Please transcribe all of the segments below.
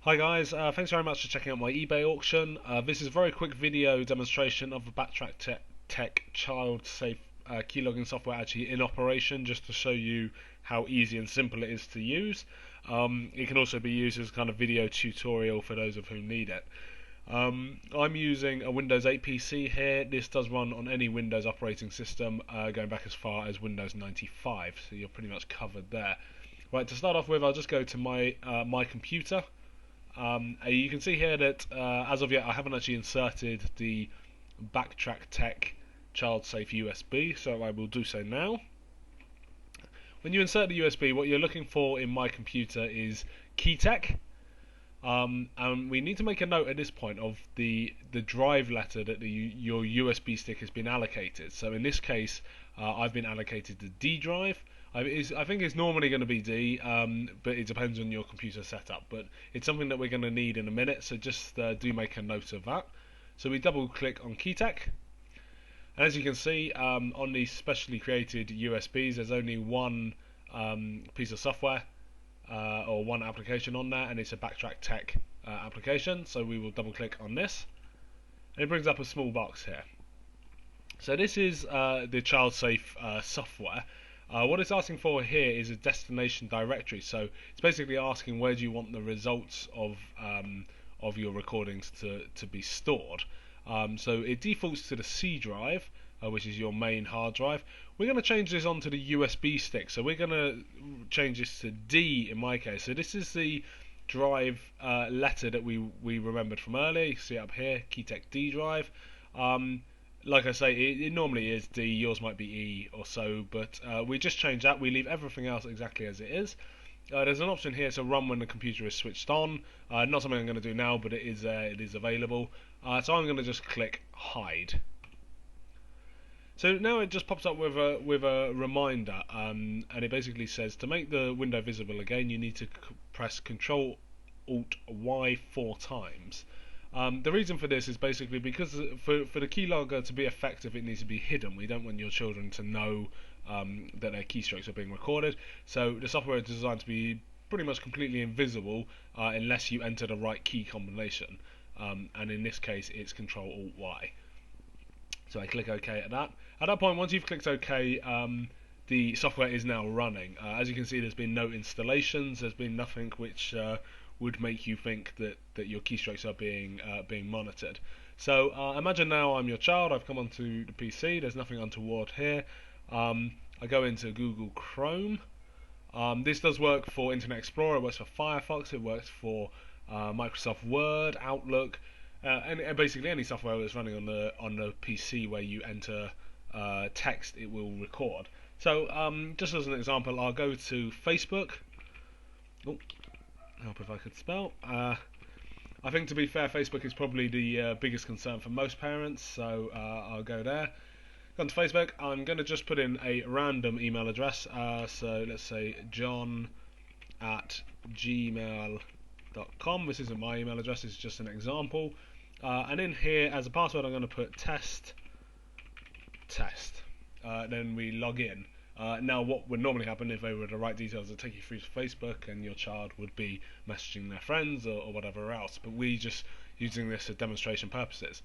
Hi guys, thanks very much for checking out my eBay auction. This is a very quick video demonstration of the Tech child safe keylogging software actually in operation, just to show you how easy and simple it is to use. It can also be used as a kind of video tutorial for those of whom need it. I'm using a Windows 8 PC here. This does run on any Windows operating system, going back as far as Windows 95, so you're pretty much covered there. Right, to start off with, I'll just go to my computer. You can see here that as of yet I haven't actually inserted the Backtrack Tech child safe USB, so I will do so now. When you insert the USB, what you're looking for in my computer is Keytech, and we need to make a note at this point of the drive letter that your USB stick has been allocated. So in this case, I've been allocated the D drive. I think it's normally going to be D, but it depends on your computer setup. But it's something that we're going to need in a minute, so just do make a note of that. So we double click on Keytech, and as you can see, on these specially created USBs, there's only one piece of software or one application on there, and it's a Backtrack Tech application. So we will double click on this, and it brings up a small box here. So this is the child safe software. What it's asking for here is a destination directory. So it's basically asking where do you want the results of your recordings to be stored. So it defaults to the C drive, which is your main hard drive. We're going to change this onto the USB stick. So we're going to change this to D in my case. So this is the drive letter that we remembered from earlier. You can see it up here, Keytech D drive. Like I say, it normally is D, yours might be E or so, but we just change that. We leave everything else exactly as it is. There's an option here to run when the computer is switched on. Not something I'm going to do now, but it is available. So I'm going to just click hide. So now it just pops up with a reminder, and it basically says to make the window visible again, you need to press Control Alt Y 4 times. The reason for this is basically because for the keylogger to be effective, it needs to be hidden. We don't want your children to know that their keystrokes are being recorded. So the software is designed to be pretty much completely invisible unless you enter the right key combination. And in this case, it's Control Alt Y. So I click OK at that. At that point, once you've clicked OK, the software is now running. As you can see, there's been no installations. There's been nothing which would make you think that your keystrokes are being monitored. So imagine now I'm your child. I've come onto the PC. There's nothing untoward here. I go into Google Chrome. This does work for Internet Explorer. It works for Firefox. It works for Microsoft Word, Outlook, and basically any software that's running on the PC where you enter text, it will record. So just as an example, I'll go to Facebook. Oh, help if I could spell. I think, to be fair, Facebook is probably the biggest concern for most parents, so I'll go there. Go to Facebook. I'm going to just put in a random email address. So let's say john@gmail.com. This isn't my email address, it's just an example. And in here, as a password, I'm going to put test. Then we log in. Now, what would normally happen if they were the right details to take you through to Facebook, and your child would be messaging their friends or whatever else, but we just using this for demonstration purposes.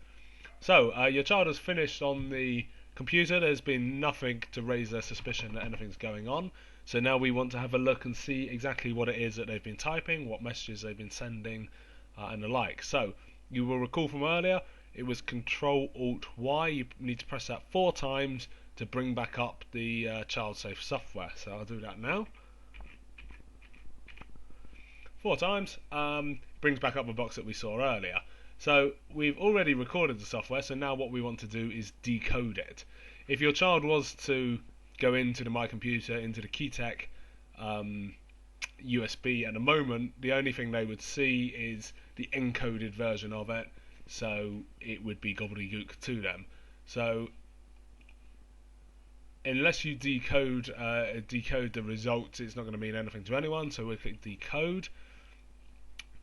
So your child has finished on the computer. There's been nothing to raise their suspicion that anything's going on. So now we want to have a look and see exactly what it is that they've been typing, what messages they've been sending, and the like. So you will recall from earlier, it was Control Alt Y. You need to press that 4 times to bring back up the child safe software. So I'll do that now. 4 times. Brings back up the box that we saw earlier. So we've already recorded the software, so now what we want to do is decode it. If your child was to go into the My Computer, into the Keytech USB at the moment, the only thing they would see is the encoded version of it, so it would be gobbledygook to them. So unless you decode the results, it's not going to mean anything to anyone, so we'll click decode.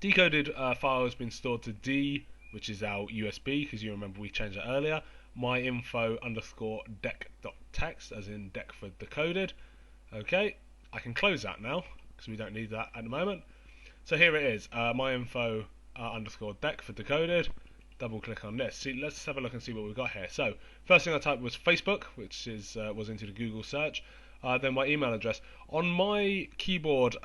Decoded file has been stored to D, which is our USB, because you remember we changed that earlier. myinfo_dec.txt, as in dec for decoded. Okay, I can close that now, because we don't need that at the moment. So here it is, myinfo underscore deck for decoded. Double click on this. See, let's have a look and see what we've got here. So first thing I typed was Facebook, which was into the Google search. Then my email address. On my keyboard,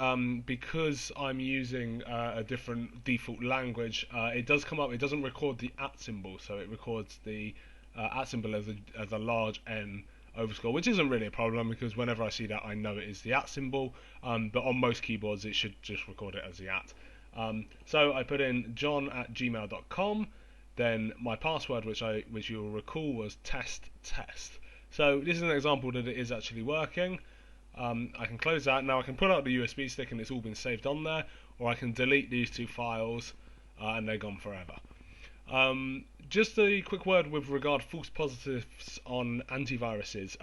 because I'm using a different default language, it does come up. It doesn't record the @ symbol, so it records the @ symbol as a large N overscore, which isn't really a problem because whenever I see that, I know it is the @ symbol. But on most keyboards, it should just record it as the @. So I put in john@gmail.com. Then my password, which you'll recall, was test. So this is an example that it is actually working. I can close that. Now I can pull out the USB stick and it's all been saved on there, or I can delete these two files and they're gone forever. Just a quick word with regard to false positives on antiviruses.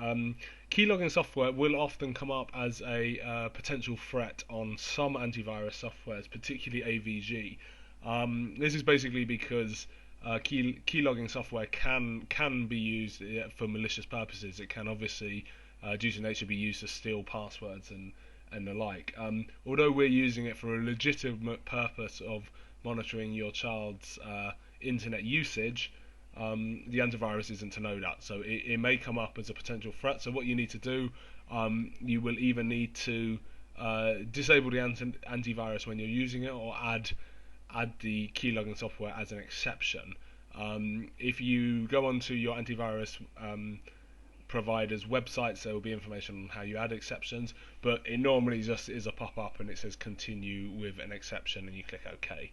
Keylogging software will often come up as a potential threat on some antivirus softwares, particularly AVG. This is basically because keylogging software can be used for malicious purposes. It can obviously, due to nature, be used to steal passwords and the like. Although we're using it for a legitimate purpose of monitoring your child's internet usage, the antivirus isn't to know that. So it may come up as a potential threat. So what you need to do, you will either need to disable the antivirus when you're using it, or add the keylogging software as an exception. If you go onto your antivirus provider's websites, there will be information on how you add exceptions, but it normally just is a pop-up and it says continue with an exception and you click OK.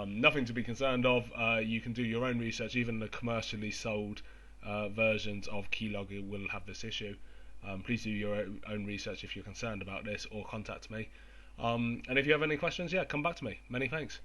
Nothing to be concerned of. You can do your own research. Even the commercially sold versions of Keylogger will have this issue. Please do your own research if you're concerned about this, or contact me. And if you have any questions, yeah, come back to me. Many thanks.